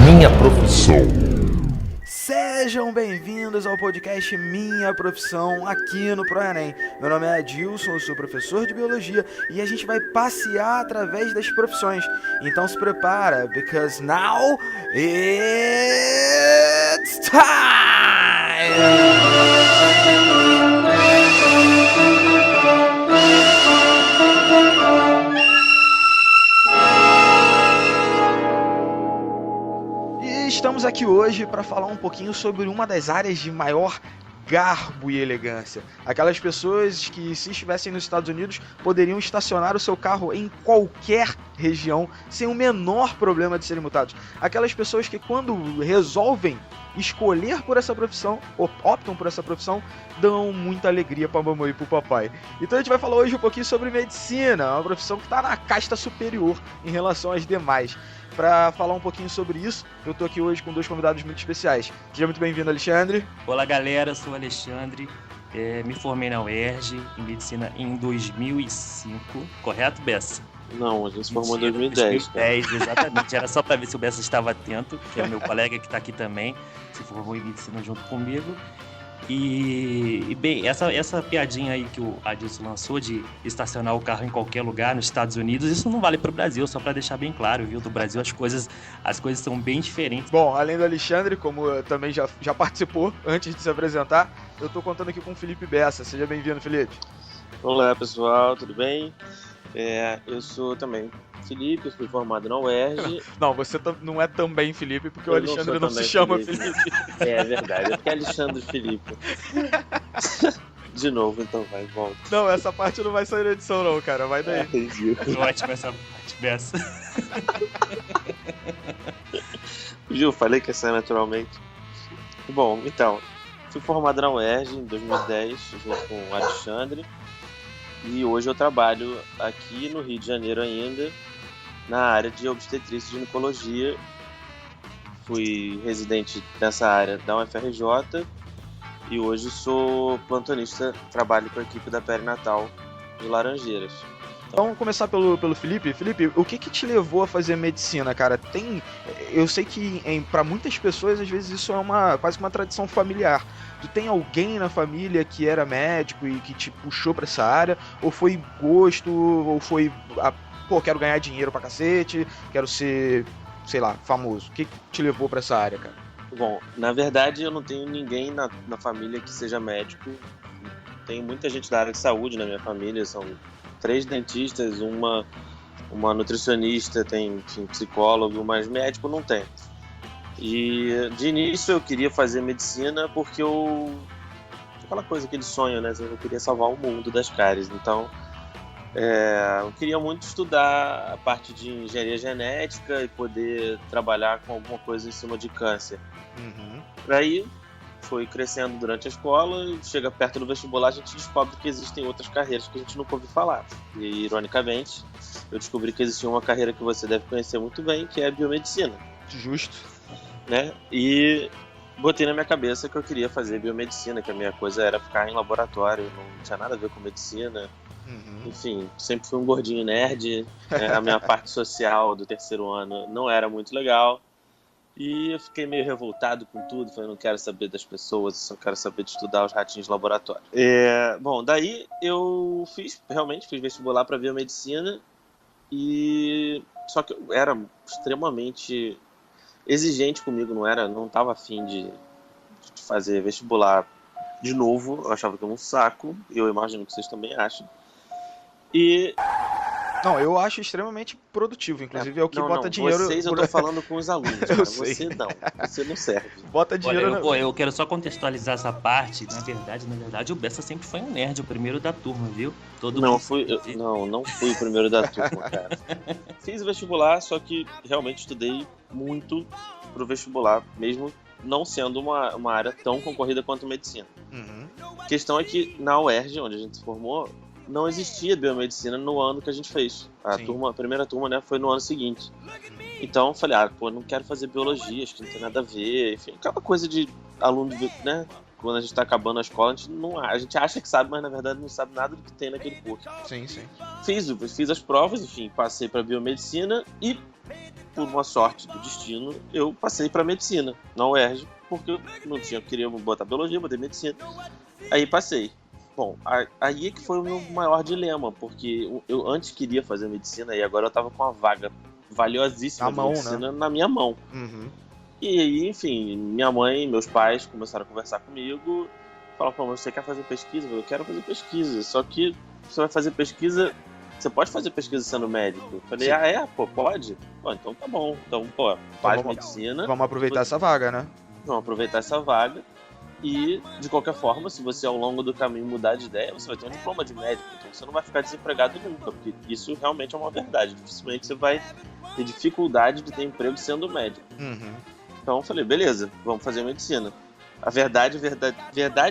Minha profissão. Sejam bem-vindos ao podcast Minha Profissão, aqui no ProEnem. Meu nome é Adilson, eu sou professor de Biologia e a gente vai passear através das profissões. Então se prepara, because now it's time! Estamos aqui hoje para falar um pouquinho sobre uma das áreas de maior garbo e elegância. Aquelas pessoas que, se estivessem nos Estados Unidos, poderiam estacionar o seu carro em qualquer região sem o menor problema de serem multados. Aquelas pessoas que, quando resolvem escolher por essa profissão, ou optam por essa profissão, dão muita alegria para a mamãe e para o papai. Então a gente vai falar hoje um pouquinho sobre medicina, uma profissão que está na casta superior em relação às demais. Para falar um pouquinho sobre isso, eu tô aqui hoje com dois convidados muito especiais. Seja muito bem-vindo, Alexandre. Olá, galera, eu sou o Alexandre, me formei na UERJ em medicina em 2005, correto, Bessa? Não, a gente se formou em 2010. 2010, exatamente, era só para ver se o Bessa estava atento, que é o meu colega que está aqui também, se formou em medicina junto comigo. E bem, essa piadinha aí que o Adilson lançou de estacionar o carro em qualquer lugar nos Estados Unidos, isso não vale para o Brasil, só para deixar bem claro, viu? Do Brasil as coisas são bem diferentes. Bom, além do Alexandre, como também já participou antes de se apresentar, eu tô contando aqui com o Felipe Bessa. Seja bem-vindo, Felipe. Olá, pessoal, tudo bem? Eu sou também Felipe, eu fui formado na UERJ. Não, você não é também Felipe, porque o Alexandre não se chama Felipe. É verdade, é porque é Alexandre Felipe. De novo, então vai, volta. Não, essa parte não vai sair na edição não, cara, vai daí. Ótimo essa parte, Bessa. Gil, falei que ia sair naturalmente. Bom, então, fui formado na UERJ em 2010, junto com o Alexandre. E hoje eu trabalho aqui no Rio de Janeiro ainda, na área de obstetrícia e ginecologia. Fui residente nessa área da UFRJ e hoje sou plantonista, trabalho com a equipe da Perinatal de Laranjeiras. Então, vamos começar pelo Felipe. Felipe, o que te levou a fazer medicina, cara? Eu sei que para muitas pessoas, às vezes, isso é quase uma tradição familiar. Tu tem alguém na família que era médico e que te puxou pra essa área? Ou foi gosto? Ou foi, quero ganhar dinheiro pra cacete, quero ser, sei lá, famoso? O que te levou pra essa área, cara? Bom, na verdade, eu não tenho ninguém na família que seja médico. Tem muita gente da área de saúde na minha família, são 3 dentistas, uma nutricionista, tem psicólogo, mas médico não tem. E de início eu queria fazer medicina porque aquela coisa, aquele sonho, né? Eu queria salvar o mundo das cáries. Então, eu queria muito estudar a parte de engenharia genética e poder trabalhar com alguma coisa em cima de câncer. Uhum. Aí foi crescendo durante a escola, chega perto do vestibular, a gente descobre que existem outras carreiras que a gente nunca ouviu falar. E, ironicamente, eu descobri que existia uma carreira que você deve conhecer muito bem, que é a biomedicina. Justo. Né? E botei na minha cabeça que eu queria fazer biomedicina, que a minha coisa era ficar em laboratório, não tinha nada a ver com medicina. Uhum. Enfim, sempre fui um gordinho nerd, a minha parte social do 3º ano não era muito legal. E eu fiquei meio revoltado com tudo, falei, não quero saber das pessoas, só quero saber de estudar os ratinhos de laboratório. Bom, daí eu realmente fiz vestibular para biomedicina, só que eu era extremamente exigente comigo, não estava afim de fazer vestibular de novo, eu achava que era um saco, e eu imagino que vocês também acham. Não, eu acho extremamente produtivo, inclusive é o que bota dinheiro... Vocês, eu tô falando com os alunos, cara. Sei. Você não serve. Bota dinheiro... Olha, eu quero só contextualizar essa parte. Na verdade, o Bessa sempre foi um nerd, o primeiro da turma, viu? Não fui o primeiro da turma, cara. Fiz o vestibular, só que realmente estudei muito pro vestibular, mesmo não sendo uma área tão concorrida quanto medicina. Uhum. A questão é que na UERJ, onde a gente se formou, não existia biomedicina no ano que a gente fez. A primeira turma, né, foi no ano seguinte. Então eu falei, não quero fazer biologia, acho que não tem nada a ver. Enfim, aquela coisa de aluno, né? Quando a gente tá acabando a escola, a gente acha que sabe, mas na verdade não sabe nada do que tem naquele curso. Sim. Fiz as provas, enfim, passei para biomedicina e por uma sorte do destino, eu passei para medicina, na UERJ, porque eu não queria botar biologia, botei medicina. Aí passei. Bom, aí é que foi o meu maior dilema, porque eu antes queria fazer medicina e agora eu tava com uma vaga valiosíssima de medicina na minha mão. Uhum. E aí, enfim, minha mãe e meus pais começaram a conversar comigo, falaram, pô, você quer fazer pesquisa? Eu quero fazer pesquisa, só que você vai fazer pesquisa, você pode fazer pesquisa sendo médico? Eu falei, pô, pode? Pô, então tá bom, então, pô, faz medicina. Vamos aproveitar essa vaga, né? Vamos aproveitar essa vaga. E, de qualquer forma, se você ao longo do caminho mudar de ideia, você vai ter um diploma de médico, então você não vai ficar desempregado nunca, porque isso realmente é uma verdade. Dificilmente você vai ter dificuldade de ter emprego sendo médico. Uhum. Então eu falei, beleza, vamos fazer medicina. A verdade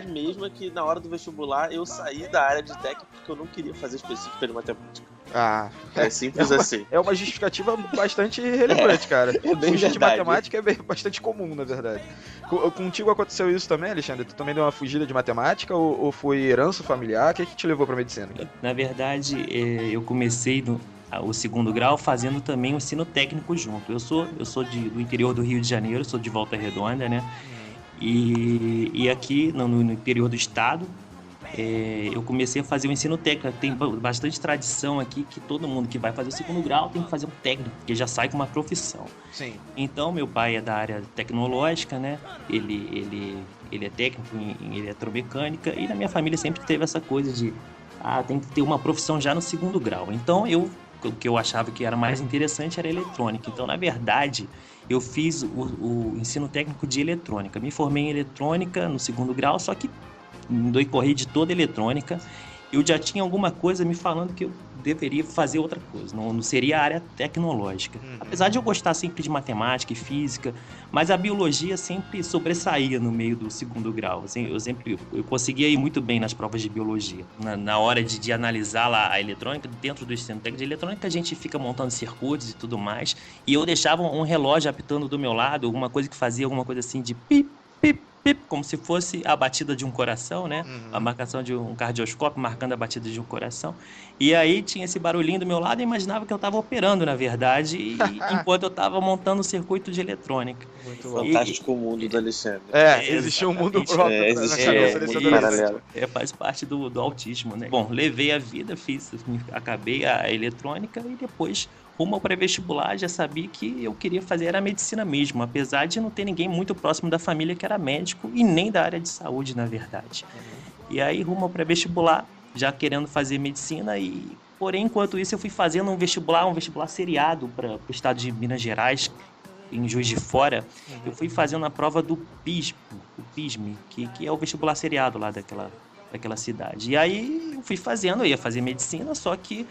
mesmo é que na hora do vestibular eu saí da área de técnico porque eu não queria fazer específica de matemática. É simples assim. É uma justificativa bastante relevante, cara. É bem Fugir de verdade. matemática é bastante comum, na verdade. Contigo aconteceu isso também, Alexandre? Tu também deu uma fugida de matemática ou foi herança familiar? O que te levou pra medicina? Na verdade, eu comecei o segundo grau fazendo também o ensino técnico junto. Eu sou do interior do Rio de Janeiro, sou de Volta Redonda, né? E aqui no interior do estado, eu comecei a fazer o ensino técnico. Tem bastante tradição aqui que todo mundo que vai fazer o segundo grau tem que fazer um técnico, porque já sai com uma profissão. Sim. Então, meu pai é da área tecnológica, né? Ele é técnico em eletromecânica e na minha família sempre teve essa coisa de tem que ter uma profissão já no segundo grau. Então, o que eu achava que era mais interessante era eletrônica. Então, na verdade, eu fiz o ensino técnico de eletrônica. Me formei em eletrônica no segundo grau, só que no decorrer de toda a eletrônica, eu já tinha alguma coisa me falando que eu deveria fazer outra coisa, não seria a área tecnológica. Apesar de eu gostar sempre de matemática e física, mas a biologia sempre sobressaía no meio do segundo grau. Eu conseguia ir muito bem nas provas de biologia. Na hora de analisar lá a eletrônica, dentro do ensino técnico de eletrônica, a gente fica montando circuitos e tudo mais, e eu deixava um relógio apitando do meu lado, alguma coisa que fazia alguma coisa assim de pip, pip, pip, como se fosse a batida de um coração, né? A marcação de um cardioscópio marcando a batida de um coração. E aí tinha esse barulhinho do meu lado e imaginava que eu estava operando, na verdade, enquanto eu estava montando um circuito de eletrônica. Muito fantástico o mundo do Alexandre. Existia um mundo próprio na cabeça desse paralelo. Faz parte do autismo, né? Bom, levei a vida, acabei a eletrônica e depois, rumo ao pré-vestibular, já sabia que eu queria fazer a medicina mesmo, apesar de não ter ninguém muito próximo da família que era médico e nem da área de saúde, na verdade. E aí, rumo ao pré-vestibular, já querendo fazer medicina, porém, enquanto isso, eu fui fazendo um vestibular seriado para o estado de Minas Gerais, em Juiz de Fora. Eu fui fazendo a prova do PISME, que é o vestibular seriado lá daquela cidade. E aí, eu fui fazendo, eu ia fazer medicina, só que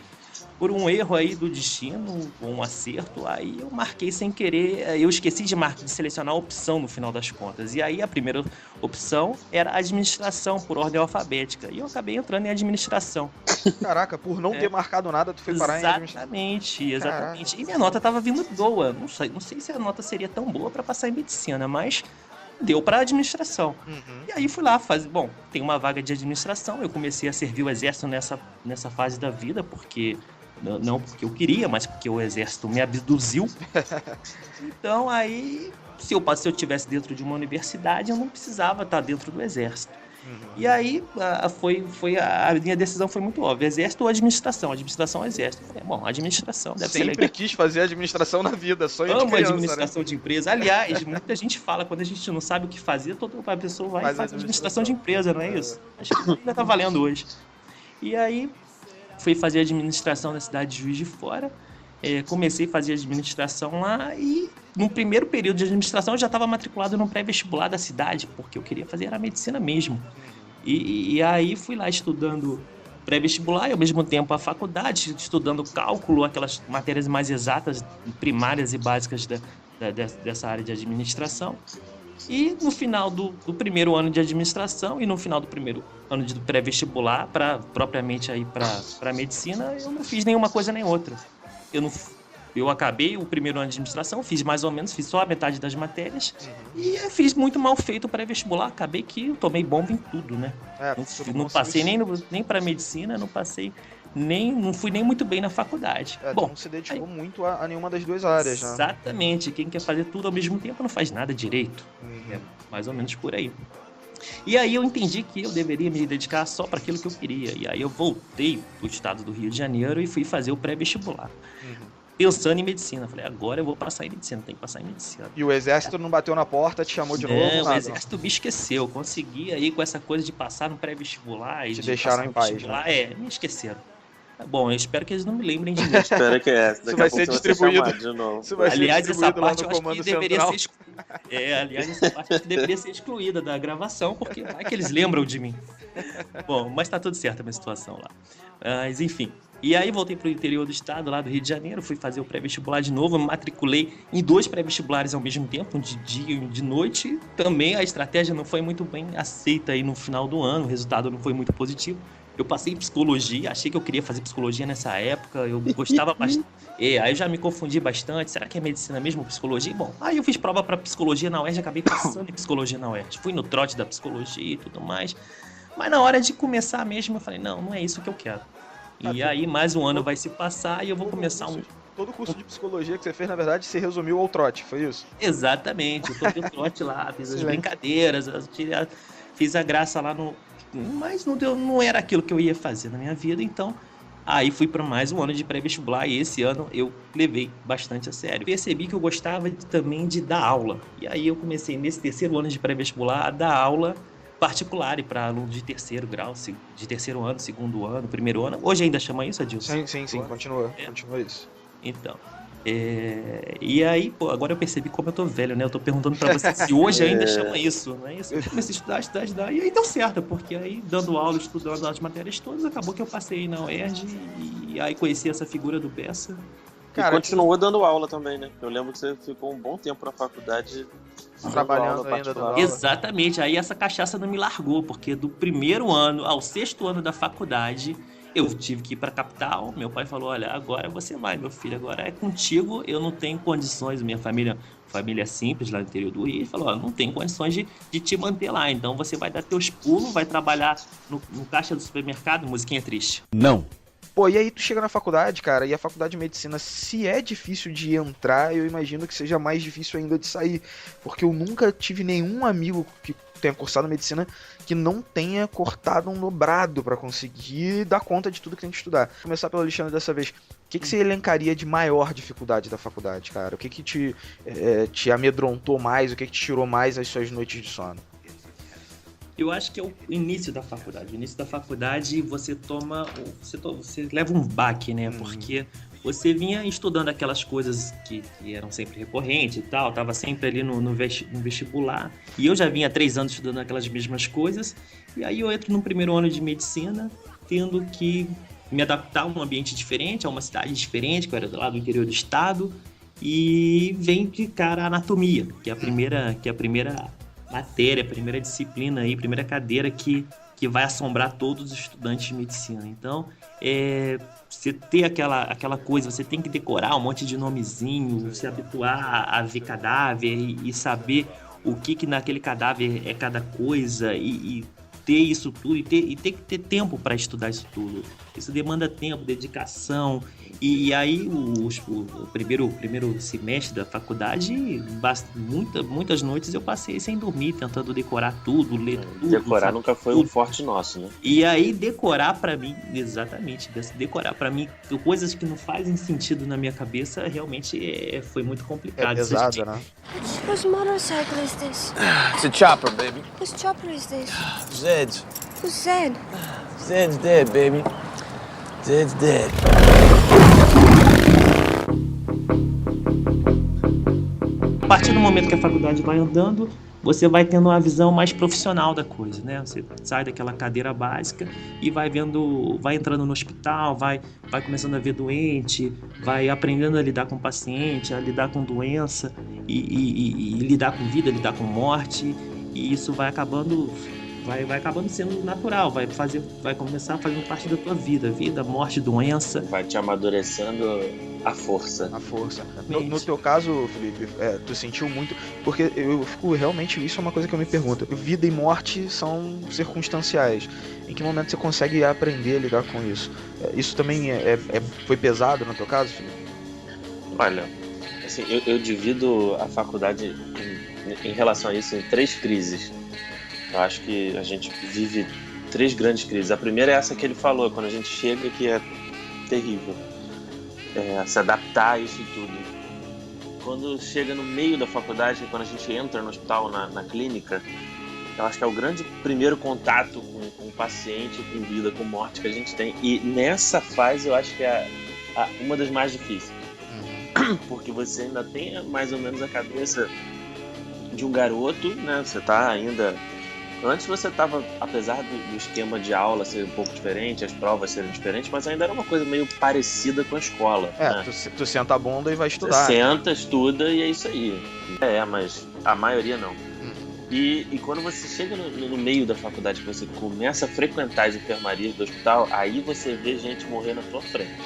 por um erro aí do destino, um acerto, aí eu marquei sem querer, eu esqueci de selecionar a opção no final das contas. E aí a primeira opção era administração, por ordem alfabética. E eu acabei entrando em administração. Caraca, por não ter marcado nada, tu foi parar em administração. Exatamente. Caraca. E minha nota estava vindo boa. Não sei se a nota seria tão boa para passar em medicina, mas deu para administração. E aí fui lá fazer. Bom, tem uma vaga de administração. Eu comecei a servir o exército nessa fase da vida, porque não porque eu queria, mas porque o exército me abduziu. Então aí, se eu estivesse dentro de uma universidade, eu não precisava estar dentro do exército. E aí a minha decisão foi muito óbvia: exército ou administração? Administração ou exército? Bom, administração deve ser legal. Sempre quis fazer administração na vida, sonho de criança, administração, né? De empresa. Aliás, muita gente fala, quando a gente não sabe o que fazer, a pessoa vai e faz administração de empresa, não é isso? Acho que ainda tá valendo hoje. E aí fui fazer administração na cidade de Juiz de Fora. Comecei a fazer administração lá e no primeiro período de administração eu já estava matriculado no pré-vestibular da cidade, porque eu queria fazer a medicina mesmo. E aí fui lá estudando pré-vestibular e ao mesmo tempo a faculdade, estudando cálculo, aquelas matérias mais exatas, primárias e básicas dessa área de administração. E no final do primeiro ano de administração e no final do primeiro ano de pré-vestibular, propriamente aí para medicina, eu não fiz nenhuma coisa nem outra. Eu acabei o primeiro ano de administração, fiz mais ou menos, fiz só a metade das matérias e fiz muito mal feito o pré-vestibular. Acabei que eu tomei bomba em tudo, né? Não passei nem para medicina, não passei não fui nem muito bem na faculdade. Bom, não se dedicou muito a nenhuma das duas áreas, né? Exatamente. Quem quer fazer tudo ao mesmo tempo não faz nada direito. É mais ou menos por aí. E aí eu entendi que eu deveria me dedicar só para aquilo que eu queria. E aí eu voltei pro estado do Rio de Janeiro e fui fazer o pré-vestibular. Pensando em medicina. Falei, agora eu vou passar em medicina, tem que passar em medicina. E o exército não bateu na porta, te chamou de novo? Não, nada, o exército me esqueceu. Consegui aí com essa coisa de passar no pré-vestibular e te de deixaram passar em paz, né? Me esqueceram. Bom, eu espero que eles não me lembrem de mim. Espero que isso vai ser distribuído de novo. Aliás, essa parte eu acho que deveria ser excluída. Aliás, essa parte acho que deveria ser excluída da gravação, porque vai que eles lembram de mim. Bom, mas tá tudo certo a minha situação lá. Mas enfim. E aí voltei pro interior do estado, lá do Rio de Janeiro, fui fazer o pré-vestibular de novo, me matriculei em 2 pré-vestibulares ao mesmo tempo, um de dia e um de noite. Também a estratégia não foi muito bem aceita aí no final do ano, o resultado não foi muito positivo. Eu passei em psicologia, achei que eu queria fazer psicologia nessa época, eu gostava bastante. Aí eu já me confundi bastante, será que é medicina mesmo ou psicologia? Bom, aí eu fiz prova para psicologia na UERJ, acabei passando em psicologia na UERJ. Fui no trote da psicologia e tudo mais, mas na hora de começar mesmo eu falei, não é isso que eu quero. E aí mais um ano vai se passar e eu vou começar Todo o curso de psicologia que você fez, na verdade, se resumiu ao trote, foi isso? Exatamente, eu toquei o trote lá, fiz as brincadeiras, fiz a graça lá no... Mas não era aquilo que eu ia fazer na minha vida, então aí fui para mais um ano de pré-vestibular e esse ano eu levei bastante a sério. Percebi que eu gostava também de dar aula, e aí eu comecei nesse 3º ano de pré-vestibular a dar aula particular e para alunos de 3º grau, de 3º ano, 2º ano, 1º ano. Hoje ainda chama isso, Adilson? Sim, continua isso. Então, e aí, pô, agora eu percebi como eu tô velho, né? Eu tô perguntando pra você se hoje ainda chama isso, não é isso? Eu comecei a estudar, e aí deu certo, porque aí, dando aula, estudando as matérias todas, acabou que eu passei na UERJ e aí conheci essa figura do Bessa. Cara, e continuou dando aula também, né? Eu lembro que você ficou um bom tempo na faculdade trabalhando ainda dando aula. Exatamente, aí essa cachaça não me largou, porque do 1º ano ao 6º ano da faculdade... Eu tive que ir para a capital, meu pai falou, olha, agora você vai, meu filho, agora é contigo, eu não tenho condições, minha família simples lá no interior do Rio, ele falou, não tem condições de te manter lá, então você vai dar teus pulos, vai trabalhar no caixa do supermercado, musiquinha triste. Não. Pô, e aí tu chega na faculdade, cara, e a faculdade de medicina, se é difícil de entrar, eu imagino que seja mais difícil ainda de sair, porque eu nunca tive nenhum amigo que tenha cursado medicina que não tenha cortado um dobrado pra conseguir dar conta de tudo que tem que estudar. Vou começar pelo Alexandre dessa vez. O que você elencaria de maior dificuldade da faculdade, cara? O que te amedrontou mais? O que te tirou mais as suas noites de sono? Eu acho que é o início da faculdade. O início da faculdade você leva um baque, né? Porque você vinha estudando aquelas coisas que eram sempre recorrentes e tal, tava sempre ali no vestibular. E eu já vinha há 3 anos estudando aquelas mesmas coisas. E aí eu entro no 1º ano de medicina, tendo que me adaptar a um ambiente diferente, a uma cidade diferente, que eu era lá do interior do estado. E vem de cara a anatomia, que é a primeira matéria, a primeira disciplina aí, primeira cadeira que vai assombrar todos os estudantes de medicina. Então, você ter aquela coisa, você tem que decorar um monte de nomezinho, se habituar a ver cadáver e saber o que naquele cadáver é cada coisa e ter isso tudo e ter que ter tempo para estudar isso tudo. Isso demanda tempo, dedicação. E aí o primeiro semestre da faculdade, muitas noites eu passei sem dormir, tentando decorar tudo, ler tudo. Decorar nunca foi um forte nosso, né? E aí decorar pra mim, exatamente, decorar pra mim coisas que não fazem sentido na minha cabeça, realmente foi muito complicado. É pesado, né? Whose motorcycle is this? It's a chopper, baby. Whose chopper is this? Zed's. Who's Zed? Zed's dead, baby. Zed's dead. A partir do momento que a faculdade vai andando, você vai tendo uma visão mais profissional da coisa, né? Você sai daquela cadeira básica e vai entrando no hospital, vai começando a ver doente, vai aprendendo a lidar com paciente, a lidar com doença e lidar com vida, lidar com morte, e isso vai acabando vai acabando sendo natural, vai começar fazendo parte da tua vida, morte, doença. Vai te amadurecendo a força. A força. No teu caso, Felipe, tu sentiu muito, porque eu fico realmente, isso é uma coisa que eu me pergunto. Vida e morte são circunstanciais. Em que momento você consegue aprender a lidar com isso? Isso também foi pesado no teu caso, Felipe? Olha, assim, eu divido a faculdade em relação a isso em 3 crises. Eu acho que a gente vive 3 grandes crises. A primeira é essa que ele falou, quando a gente chega, que é terrível. Se adaptar a isso tudo. Quando chega no meio da faculdade, quando a gente entra no hospital, na clínica, eu acho que é o grande primeiro contato com o paciente, com vida, com morte que a gente tem. E nessa fase eu acho que é uma das mais difíceis. Porque você ainda tem mais ou menos a cabeça de um garoto, né? Você tá ainda... Antes você estava, apesar do esquema de aula ser um pouco diferente, as provas serem diferentes, mas ainda era uma coisa meio parecida com a escola. Né? Tu senta a bunda e vai estudar. Você senta, estuda e é isso aí. Mas a maioria não. E quando você chega no meio da faculdade, que você começa a frequentar as enfermarias do hospital, aí você vê gente morrer na tua frente.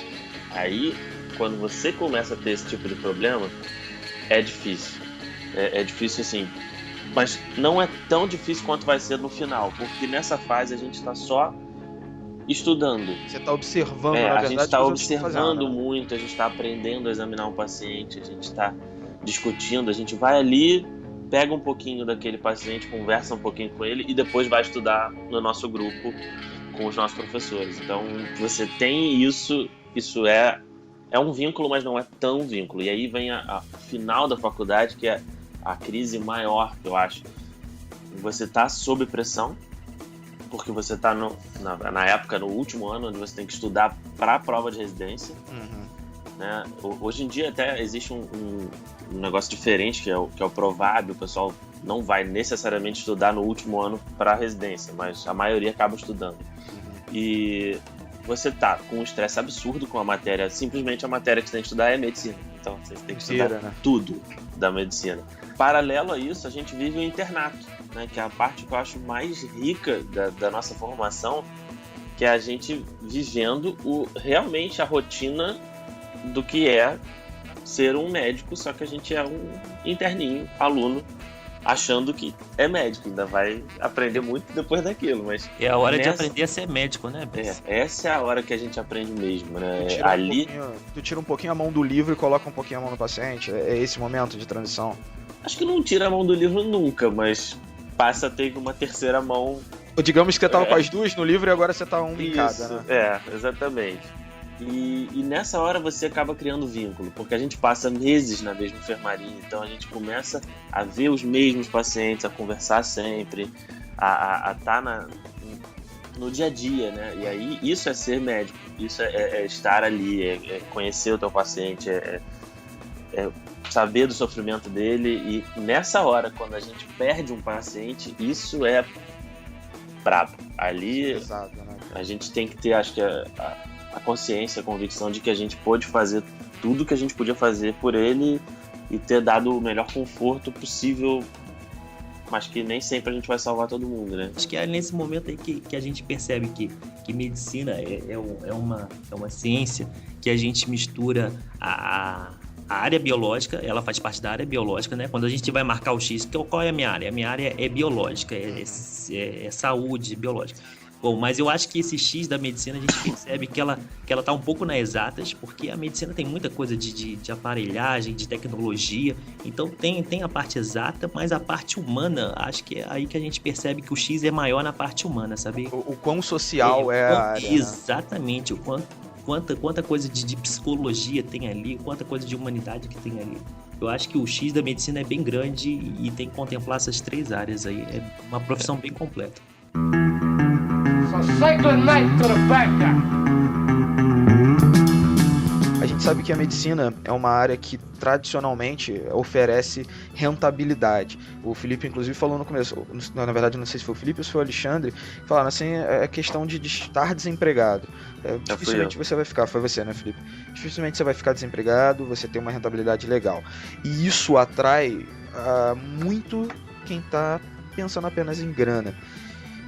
Aí, quando você começa a ter esse tipo de problema, é difícil. É difícil assim. Mas não é tão difícil quanto vai ser no final, porque nessa fase a gente está só estudando. Você está observando, na verdade. A gente está observando muito, a gente está aprendendo a examinar um paciente, a gente está discutindo, a gente vai ali, pega um pouquinho daquele paciente, conversa um pouquinho com ele e depois vai estudar no nosso grupo com os nossos professores. Então você tem isso é um vínculo, mas não é tão vínculo. E aí vem a final da faculdade, que é a crise maior, que eu acho. Você está sob pressão, porque você está na época, no último ano, onde você tem que estudar para a prova de residência. Né? Hoje em dia até existe um negócio diferente, que é o provável. O pessoal não vai necessariamente estudar no último ano para a residência, mas a maioria acaba estudando. E você tá com um estresse absurdo com a matéria. Simplesmente a matéria que você tem que estudar é medicina. Então você tem que estudar tudo da medicina. Paralelo a isso, a gente vive o internato, né? Que é a parte que eu acho mais rica da nossa formação, que é a gente vivendo realmente a rotina do que é ser um médico, só que a gente é um interninho, aluno, achando que é médico, ainda vai aprender muito depois daquilo, mas... É a hora de aprender a ser médico, né, Bess? Essa é a hora que a gente aprende mesmo, né? Tu tira um pouquinho a mão do livro e coloca um pouquinho a mão no paciente? É esse momento de transição? Acho que não tira a mão do livro nunca, mas passa a ter uma terceira mão... Ou digamos que você tava com as duas no livro e agora você tá uma em cada, né? Exatamente. E nessa hora você acaba criando vínculo, porque a gente passa meses na mesma enfermaria, então a gente começa a ver os mesmos pacientes, a conversar sempre, a estar no dia a dia, né? E aí isso é ser médico, isso é estar ali, é conhecer o teu paciente, é saber do sofrimento dele. E nessa hora, quando a gente perde um paciente, isso é brabo. Ali a gente tem que ter, acho que a consciência, a convicção de que a gente pôde fazer tudo que a gente podia fazer por ele e ter dado o melhor conforto possível, mas que nem sempre a gente vai salvar todo mundo, né? Acho que é nesse momento aí que a gente percebe que medicina é uma ciência que a gente mistura a área biológica, ela faz parte da área biológica, né? Quando a gente vai marcar o X, qual é a minha área? A minha área é biológica, é saúde biológica. Bom, mas eu acho que esse X da medicina a gente percebe que ela tá um pouco nas exatas, porque a medicina tem muita coisa de aparelhagem, de tecnologia, então tem a parte exata, mas a parte humana, acho que é aí que a gente percebe que o X é maior na parte humana, sabe? O quão social é a área. Exatamente, o quanta coisa de psicologia tem ali, quanta coisa de humanidade que tem ali. Eu acho que o X da medicina é bem grande e tem que contemplar essas 3 áreas aí, é uma profissão bem completa. A gente sabe que a medicina é uma área que tradicionalmente oferece rentabilidade. O Felipe, inclusive, falou no começo, na verdade, não sei se foi o Felipe ou se foi o Alexandre, falaram assim, é questão de estar desempregado. Dificilmente você vai ficar, foi você, né, Felipe? Dificilmente você vai ficar desempregado, você tem uma rentabilidade legal. E isso atrai muito quem está pensando apenas em grana.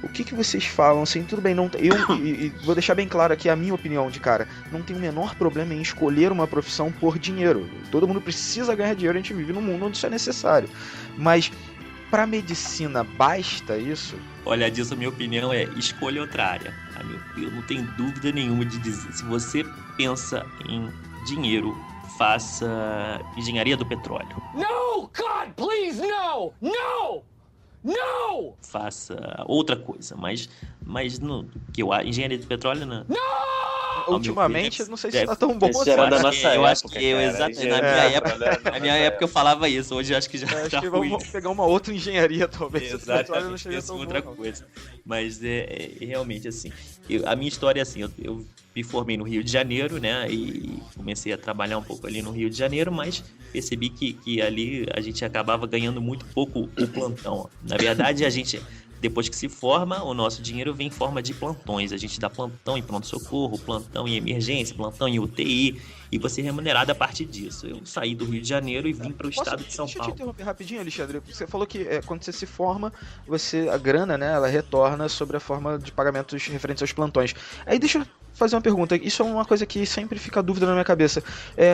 O que vocês falam, assim, tudo bem, não, e vou deixar bem claro aqui a minha opinião de cara, não tem o menor problema em escolher uma profissão por dinheiro. Todo mundo precisa ganhar dinheiro, a gente vive num mundo onde isso é necessário. Mas pra medicina basta isso? Olha, disso a minha opinião é escolha outra área. Eu não tenho dúvida nenhuma de dizer. Se você pensa em dinheiro, faça engenharia do petróleo. No, God, please, no! No! No! Faça outra coisa, mas engenharia do petróleo não. Ultimamente, não sei se tá tão bom Esse era assim. da nossa eu época, acho que eu, cara. exatamente, Engenharia na minha época eu falava isso, hoje eu acho que já Acho tá que ruim. vamos pegar uma outra engenharia, talvez. Esse petróleo não Exatamente, seja penso tão em bom, outra não. coisa. Mas é realmente assim, a minha história é assim, eu me formei no Rio de Janeiro, né, e comecei a trabalhar um pouco ali no Rio de Janeiro, mas percebi que ali a gente acabava ganhando muito pouco o plantão. Na verdade, a gente, depois que se forma, o nosso dinheiro vem em forma de plantões. A gente dá plantão em pronto-socorro, plantão em emergência, plantão em UTI, e você é remunerado a partir disso. Eu saí do Rio de Janeiro e vim para o estado de São Deixa eu te Paulo. interromper rapidinho, Alexandre. Você falou que quando você se forma, a grana, né, ela retorna sobre a forma de pagamentos referentes aos plantões. Aí deixa eu fazer uma pergunta. Isso é uma coisa que sempre fica dúvida na minha cabeça.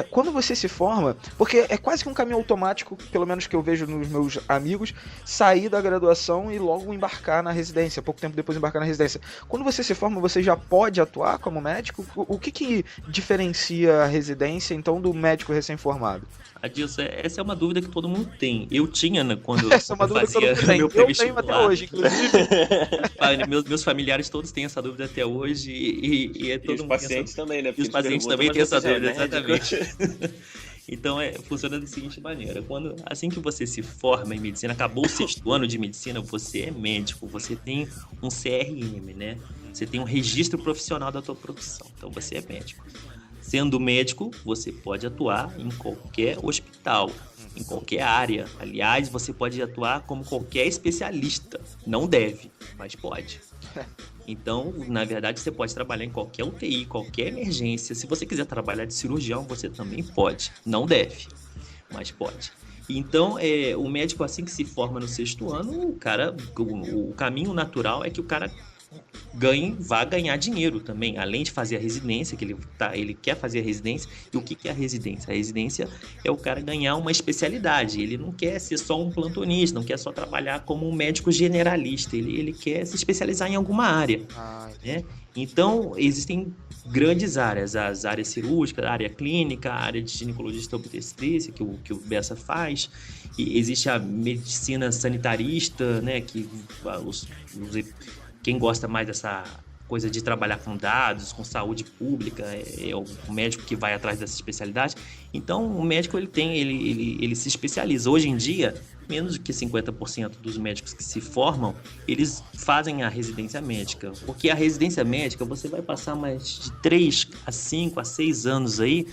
Quando você se forma, porque é quase que um caminho automático, pelo menos que eu vejo nos meus amigos, sair da graduação e logo embarcar na residência, pouco tempo depois embarcar na residência. Quando você se forma, você já pode atuar como médico? O que diferencia a residência, então, do médico recém-formado? Adilson, essa é uma dúvida que todo mundo tem. Eu tinha, né, quando Essa é uma eu dúvida que todo fazia mundo tem. meu Eu tenho até pré-vestibular. hoje, inclusive. Meus familiares todos têm essa dúvida até hoje e E todo os mundo pacientes tem também, né? essa... E os Porque eles pacientes também perguntam, têm essa "Mas você dúvida, é médico?" exatamente. Então, funciona da seguinte maneira. Assim que você se forma em medicina, acabou o 6º ano de medicina, você é médico, você tem um CRM, né? Você tem um registro profissional da tua profissão. Então, você é médico. Sendo médico, você pode atuar em qualquer hospital, em qualquer área. Aliás, você pode atuar como qualquer especialista. Não deve, mas pode. Então, na verdade, você pode trabalhar em qualquer UTI, qualquer emergência. Se você quiser trabalhar de cirurgião, você também pode. Não deve, mas pode. Então, o médico, assim que se forma no 6º ano, o caminho natural é que o cara vá ganhar dinheiro também, além de fazer a residência, que ele quer fazer a residência. E o que é a residência? A residência é o cara ganhar uma especialidade. Ele não quer ser só um plantonista, não quer só trabalhar como um médico generalista, ele quer se especializar em alguma área, né? Então, existem grandes áreas, as áreas cirúrgicas, a área clínica, a área de ginecologista obstetrícia, que o Bessa faz, e existe a medicina sanitarista, né, que quem gosta mais dessa coisa de trabalhar com dados, com saúde pública, é o médico que vai atrás dessa especialidade. Então, o médico ele se especializa. Hoje em dia, menos de que 50% dos médicos que se formam, eles fazem a residência médica. Porque a residência médica, você vai passar mais de 3 a 5 a 6 anos aí,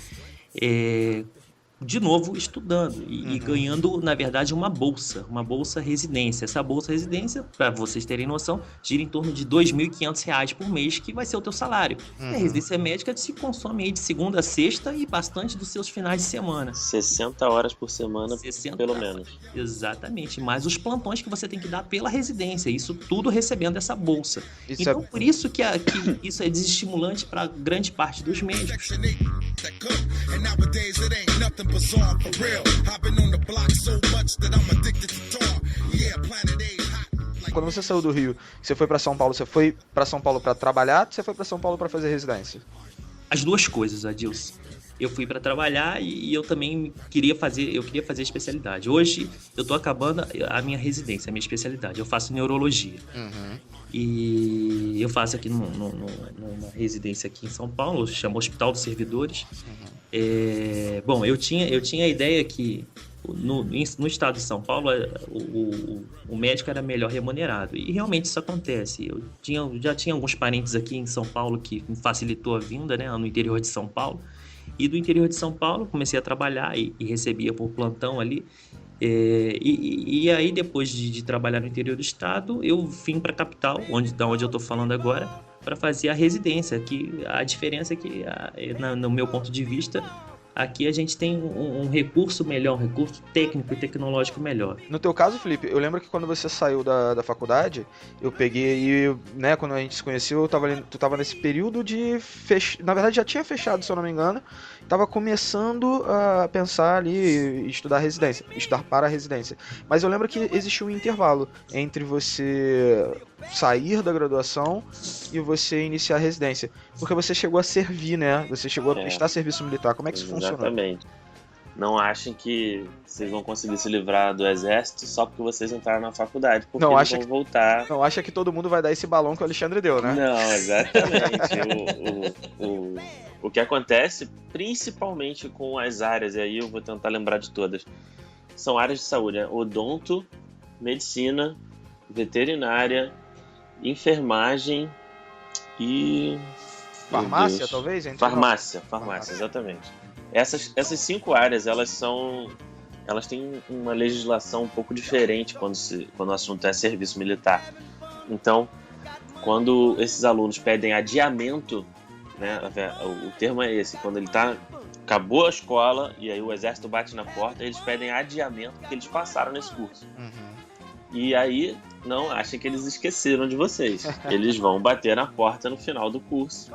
de novo estudando e ganhando, na verdade, uma bolsa residência. Essa bolsa residência, para vocês terem noção, gira em torno de R$ 2.500 por mês, que vai ser o teu salário. E a residência médica se consome aí de segunda a sexta e bastante dos seus finais de semana. 60 horas por semana, 60 pelo menos. Exatamente, mais os plantões que você tem que dar pela residência, isso tudo recebendo essa bolsa. Isso Então, por isso que isso é desestimulante para grande parte dos médicos. Quando você saiu do Rio, você foi pra São Paulo, você foi pra São Paulo pra trabalhar, ou você foi pra São Paulo pra fazer residência? As duas coisas, Adilson. Eu fui para trabalhar e eu também queria fazer especialidade. Hoje eu tô acabando a minha residência, a minha especialidade. Eu faço neurologia. E eu faço aqui numa residência aqui em São Paulo, chama Hospital dos Servidores. Bom, eu tinha a ideia que no estado de São Paulo o médico era melhor remunerado, e realmente isso acontece. Eu já tinha alguns parentes aqui em São Paulo que me facilitou a vinda, né, no interior de São Paulo, e do interior de São Paulo comecei a trabalhar e recebia por plantão ali, e aí depois de trabalhar no interior do estado, eu vim para a capital, da onde eu estou falando agora, para fazer a residência. Que a diferença é que, no meu ponto de vista, aqui a gente tem um recurso melhor, um recurso técnico e tecnológico melhor. No teu caso, Felipe, eu lembro que quando você saiu da faculdade, eu peguei e, né, quando a gente se conheceu, tu tava nesse período de na verdade já tinha fechado, se eu não me engano, tava começando a pensar ali, estudar para a residência. Mas eu lembro que existia um intervalo entre você sair da graduação e você iniciar a residência, porque você chegou a servir, né? Você chegou a prestar serviço militar. Como é que isso funcionou? Exatamente. Não achem que vocês vão conseguir se livrar do exército só porque vocês entraram na faculdade, porque Não, eles vão voltar. Não acha que todo mundo vai dar esse balão que o Alexandre deu, né? Não, exatamente. O que acontece, principalmente com as áreas, e aí eu vou tentar lembrar de todas, são áreas de saúde, né? Odonto, medicina, veterinária, enfermagem e... Farmácia, talvez? Farmácia, exatamente. Essas 5 áreas, elas têm uma legislação um pouco diferente quando o assunto é serviço militar. Então, quando esses alunos pedem adiamento, né, o termo é esse, quando ele acabou a escola e aí o exército bate na porta, eles pedem adiamento porque eles passaram nesse curso. Uhum. E aí, não achem que eles esqueceram de vocês. Eles vão bater na porta no final do curso.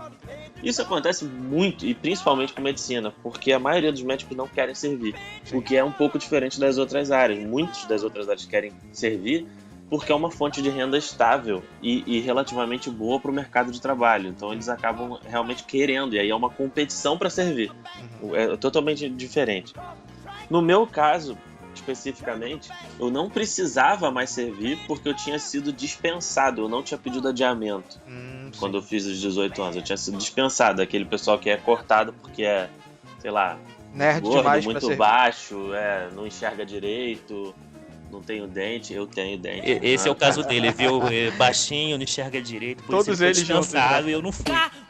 Isso acontece muito, e principalmente com medicina, porque a maioria dos médicos não querem servir. Sim. O que é um pouco diferente das outras áreas. Muitos das outras áreas querem servir porque é uma fonte de renda estável e relativamente boa para o mercado de trabalho. Então eles acabam realmente querendo, e aí é uma competição para servir. É totalmente diferente. No meu caso, especificamente, eu não precisava mais servir porque eu tinha sido dispensado, eu não tinha pedido adiamento quando eu fiz os 18 anos, eu tinha sido dispensado, aquele pessoal que é cortado porque é, sei lá, nerd gordo, demais pra muito servir. baixo, não enxerga direito, não tenho dente, eu tenho dente. Esse é o caso dele, viu? Baixinho, não enxerga direito, por Todos isso ele foi eles juntos, dispensado né? e eu não fui.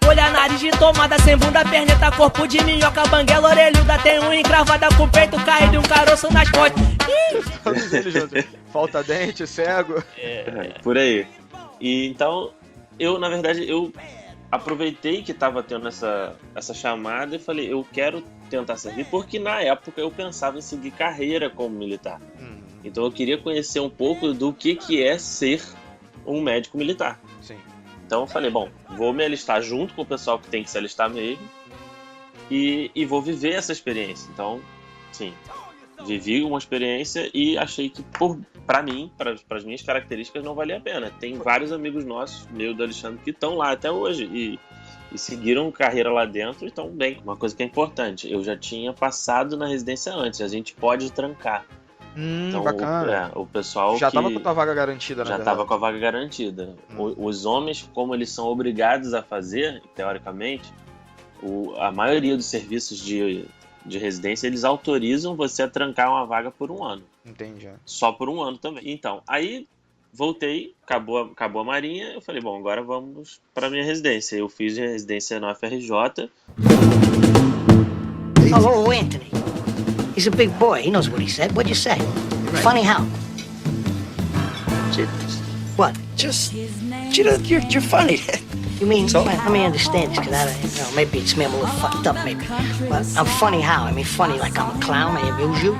Olha, nariz de tomada, sem bunda, perneta, corpo de minhoca, banguela, orelhuda, tem unha encravada com peito, carro de um caroço nas costas. Todos eles juntos. Falta dente, cego. Por aí. E então, na verdade, eu aproveitei que estava tendo essa chamada e falei, eu quero tentar servir, porque na época eu pensava em seguir carreira como militar. Então eu queria conhecer um pouco do que é ser um médico militar. Sim. Então eu falei, bom, vou me alistar junto com o pessoal que tem que se alistar mesmo e vou viver essa experiência. Então, sim, vivi uma experiência e achei que, para mim, para as minhas características, não valia a pena. Tem vários amigos nossos, meu e do Alexandre, que estão lá até hoje e seguiram carreira lá dentro e estão bem. Uma coisa que é importante, eu já tinha passado na residência antes, a gente pode trancar. Então, Bacana. O pessoal já que estava com a tua vaga garantida, né? já estava com a vaga garantida. Os homens, como eles são obrigados a fazer, teoricamente, a maioria dos serviços de residência, eles autorizam você a trancar uma vaga por 1 ano. Entendi. Só por 1 ano também. Então, aí voltei, acabou a marinha, eu falei, bom, agora vamos para minha residência. Eu fiz a residência na UFRJ. Hello, Anthony. He's a big boy. He knows what he said. What'd you say? Funny how? What? Just, you're funny. You mean, let me understand this, because maybe it's me, I'm a little fucked up, maybe. But I'm funny how? I mean, funny like I'm a clown, I amuse you?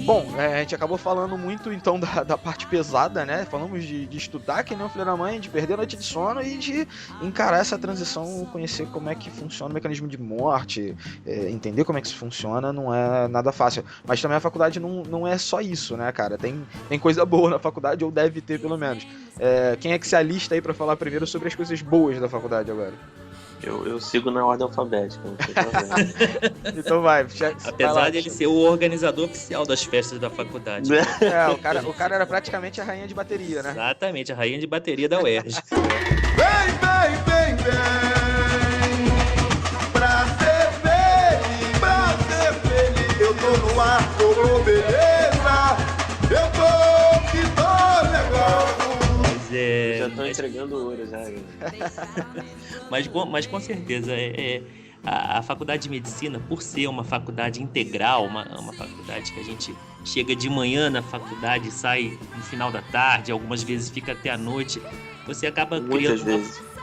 Bom, a gente acabou falando muito então da parte pesada, né? Falamos de estudar que nem um filho da mãe, de perder a noite de sono e de encarar essa transição, conhecer como é que funciona o mecanismo de morte, entender como é que isso funciona, não é nada fácil. Mas também a faculdade não é só isso, né, cara? Tem coisa boa na faculdade, ou deve ter pelo menos. Quem é que se alista aí pra falar primeiro sobre as coisas boas da faculdade agora? Eu sigo na ordem alfabética. Não tem problema. Então vai. Apesar de ele ser o organizador oficial das festas da faculdade. O cara era praticamente a rainha de bateria, né? Exatamente, a rainha de bateria da UERJ. Vem, pra ser feliz, eu tô no ar, tô beleza, eu tô que tô legal. Já tô entregando ouro, já. Mas com certeza, a faculdade de medicina, por ser uma faculdade integral, uma faculdade que a gente chega de manhã na faculdade e sai no final da tarde, algumas vezes fica até a noite, você acaba criando...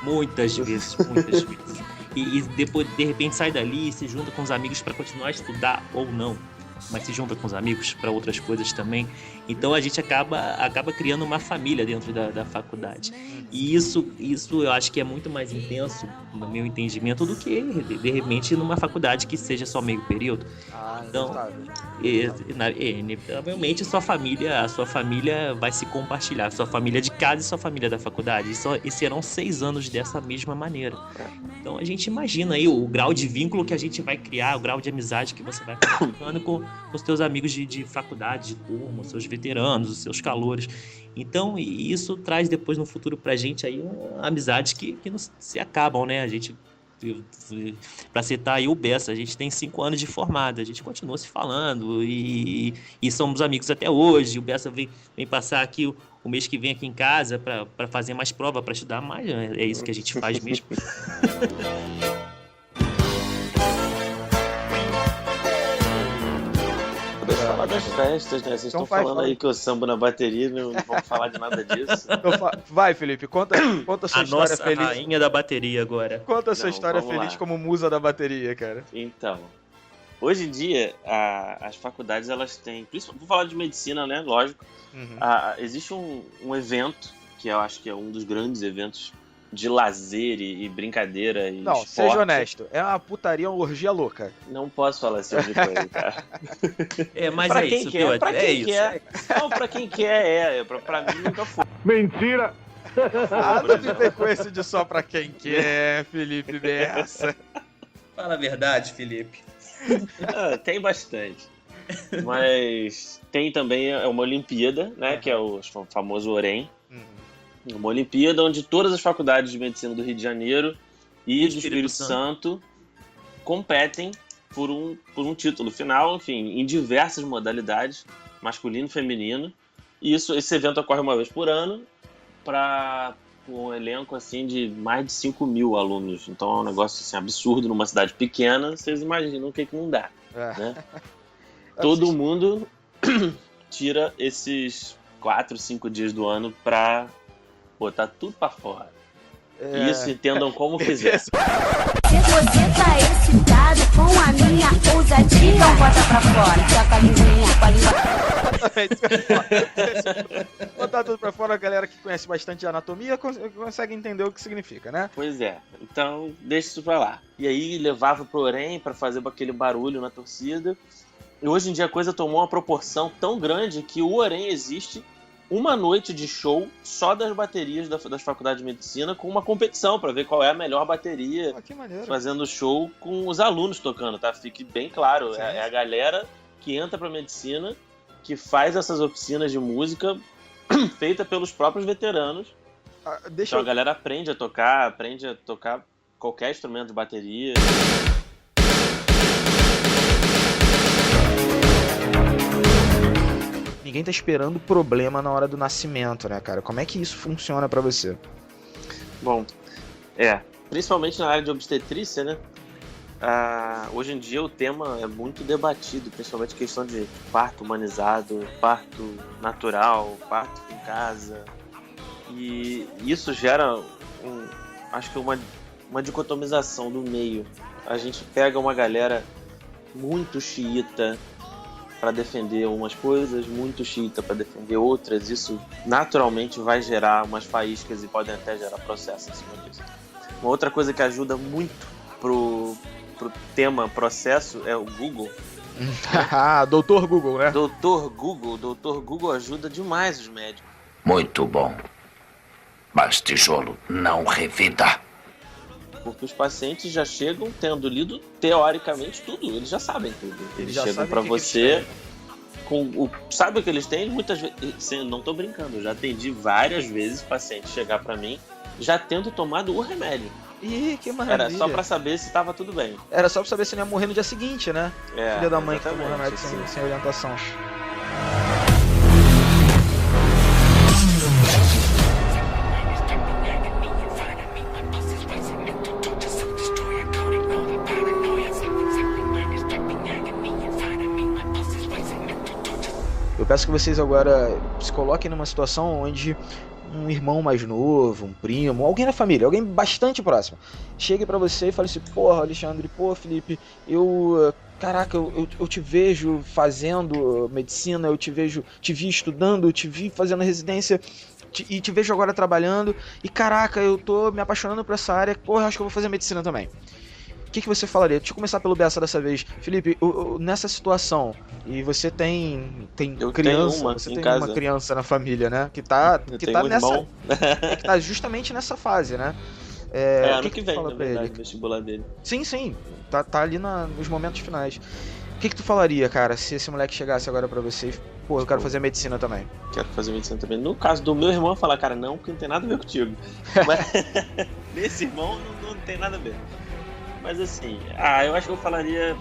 Muitas vezes. e depois de repente sai dali e se junta com os amigos para continuar a estudar ou não, mas se junta com os amigos para outras coisas também. Então a gente acaba criando uma família dentro da faculdade. E isso eu acho que é muito mais intenso, no meu entendimento, do que de repente numa faculdade que seja só meio período. Então, inevitavelmente a sua família vai se compartilhar, sua família de casa e sua família da faculdade. E serão 6 anos dessa mesma maneira. Então a gente imagina aí o grau de vínculo que a gente vai criar, o grau de amizade que você vai criando com os teus amigos de faculdade, de turma, os seus veteranos, os seus calouros. Então isso traz depois no futuro pra gente aí amizades que não se acabam, né? A gente, pra citar aí o Bessa, a gente tem 5 anos de formado, a gente continua se falando e somos amigos até hoje. O Bessa vem passar aqui o mês que vem aqui em casa pra fazer mais prova, pra estudar mais, é isso que a gente faz mesmo. Falar das festas, né? Vocês estão falando aí que eu sambo na bateria, não vamos falar de nada disso. Então, vai, Felipe, conta a sua história feliz. A rainha da bateria agora. Conta a sua história feliz como musa da bateria, cara. Então, hoje em dia, as faculdades, elas têm... Vou falar de medicina, né? Lógico. Existe um evento, que eu acho que é um dos grandes eventos de lazer e brincadeira e não, esporte. Seja honesto, é uma putaria, uma orgia louca. Não posso falar assim de coisa, cara. Mas pra é quem isso, quer, pra quem isso. quer. Não, pra quem quer, pra mim nunca foi. Mentira! Não me vem com esse de só pra quem quer, Felipe Bessa. Fala a verdade, Felipe. Tem bastante. Mas tem também uma Olimpíada, né, que é o famoso Orem. Uma Olimpíada onde todas as faculdades de medicina do Rio de Janeiro e do Espírito Santo competem por um título final, enfim, em diversas modalidades, masculino e feminino. E esse evento ocorre uma vez por ano para um elenco assim, de mais de 5 mil alunos. Então é um negócio assim, absurdo numa cidade pequena. Vocês imaginam o que não dá. Né? Todo mundo tira esses 4, 5 dias do ano para botar tudo pra fora. Isso, entendam como quiser. Se você tá excitado com a minha ousadia, então bota pra fora. Se a camisinha com a língua... Botar tudo pra fora, a galera que conhece bastante de anatomia consegue entender o que significa, né? Pois é. Então, deixa isso pra lá. E aí, levava pro Orem pra fazer aquele barulho na torcida. E hoje em dia a coisa tomou uma proporção tão grande que o Orem existe uma noite de show só das baterias das faculdades de medicina, com uma competição para ver qual é a melhor bateria, que maneiro. Fazendo show com os alunos tocando, tá? Fique bem claro, é a galera que entra pra medicina, que faz essas oficinas de música feita pelos próprios veteranos. Então a galera aprende a tocar qualquer instrumento de bateria. Ninguém tá esperando problema na hora do nascimento, né, cara? Como é que isso funciona pra você? Bom, principalmente na área de obstetrícia, né? Hoje em dia o tema é muito debatido, principalmente questão de parto humanizado, parto natural, parto em casa. E isso gera, acho que uma dicotomização no meio. A gente pega uma galera muito xiita para defender umas coisas, muito xiita para defender outras. Isso naturalmente vai gerar umas faíscas e podem até gerar processo em cima disso. Uma outra coisa que ajuda muito pro tema processo é o Google. Doutor Google, né? Doutor Google ajuda demais os médicos. Muito bom. Mas tijolo não revida. Porque os pacientes já chegam tendo lido teoricamente tudo, eles já sabem tudo. Eles chegam para você com sabe o que eles têm? Muitas vezes, não tô brincando, eu já atendi várias vezes pacientes chegar para mim já tendo tomado o remédio. Ih, que maravilha. Era só pra saber se tava tudo bem. Era só pra saber se não ia morrer no dia seguinte, né? Filha da mãe que tomou remédio sem orientação. Eu peço que vocês agora se coloquem numa situação onde um irmão mais novo, um primo, alguém da família, alguém bastante próximo, chegue pra você e fale assim, porra, Alexandre, pô, Felipe, caraca, eu te vejo fazendo medicina, te vi estudando, te vi fazendo residência, e te vejo agora trabalhando, e caraca, eu tô me apaixonando por essa área, porra, eu acho que eu vou fazer medicina também. O que você falaria? Deixa eu começar pelo Bessa dessa vez. Felipe, nessa situação, e você tem criança, você tem uma criança na família, né? Que tá nessa. Que tá justamente nessa fase, né? Ano que vem, fala na pra verdade, ele? o vestibular dele. Sim. Tá ali nos momentos finais. O que tu falaria, cara, se esse moleque chegasse agora pra você e, pô, eu quero fazer medicina também? Quero fazer medicina também. No caso do meu irmão, eu falar, cara, não, porque não tem nada a ver contigo. Mas nesse irmão não tem nada a ver. Mas assim, eu acho que eu falaria